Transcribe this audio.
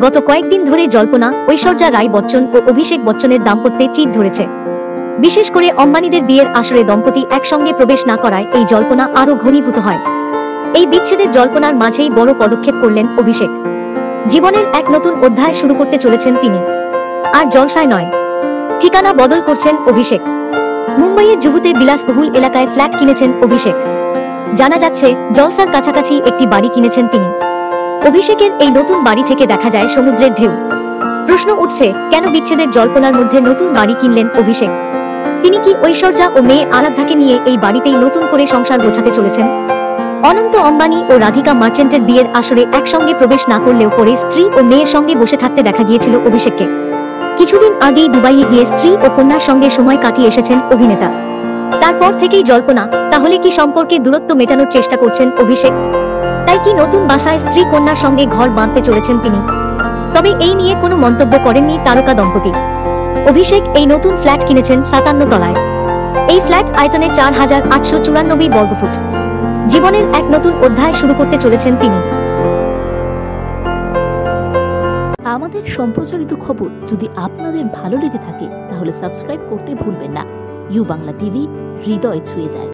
গত কয়েকদিন ধরে জল্পনা ঐশ্বর্যা রায় বচ্চন ও অভিষেক বচ্চনের দাম্পত্যে চিট ধরেছে। বিশেষ করে অম্বানীদের বিয়ের আসরে দম্পতি একসঙ্গে প্রবেশ না করায় এই জল্পনা আরও ঘনীভূত হয়। এই বিচ্ছেদের জল্পনার মাঝেই বড় পদক্ষেপ করলেন অভিষেক। জীবনের এক নতুন অধ্যায় শুরু করতে চলেছেন তিনি। আর জলসায় নয়, ঠিকানা বদল করছেন অভিষেক। মুম্বাইয়ের জুহুতে বিলাসবহুল এলাকায় ফ্ল্যাট কিনেছেন অভিষেক। জানা যাচ্ছে জলসার কাছাকাছি একটি বাড়ি কিনেছেন তিনি। অভিষেকের এই নতুন বাড়ি থেকে দেখা যায় সমুদ্রের ঢেউ। প্রশ্ন উঠছে, কেন বিচ্ছেদের জল্পনার মধ্যে নতুন বাড়ি কিনলেন অভিষেক? তিনি কি ঐশ্বর্যা ও মেয়ে আরাধ্যাকে নিয়ে এই বাড়িতেই নতুন করে সংসার গোছাতে চলেছেন? অনন্ত অম্বানী ও রাধিকা মার্চেন্টের বিয়ের আসরে একসঙ্গে প্রবেশ না করলেও পরে স্ত্রী ও মেয়ের সঙ্গে বসে থাকতে দেখা গিয়েছিল অভিষেককে। কিছুদিন আগেই দুবাইয়ে গিয়ে স্ত্রী ও কন্যার সঙ্গে সময় কাটিয়ে এসেছেন অভিনেতা। তারপর থেকেই জল্পনা, তাহলে কি সম্পর্কে দূরত্ব মেটানোর চেষ্টা করছেন অভিষেক? তাই কি নতুন বাসায় স্ত্রী কন্যার সঙ্গে ঘর বাঁধতে চলেছেন তিনি? তবে এই নিয়ে কোনো মন্তব্য করেননি তারকা দম্পতি। অভিষেক এই নতুন ফ্ল্যাট কিনেছেন 57 তলায়। এই ফ্ল্যাট আয়তনে 4894 বর্গফুট। জীবনের এক নতুন অধ্যায় শুরু করতে চলেছেন তিনি। আমাদের সম্প্রচারিত খবর যদি আপনাদের ভালো লেগে থাকে তাহলে সাবস্ক্রাইব করতে ভুলবেন না। ইউ বাংলা টিভি, হৃদয় ছুঁয়ে যায়।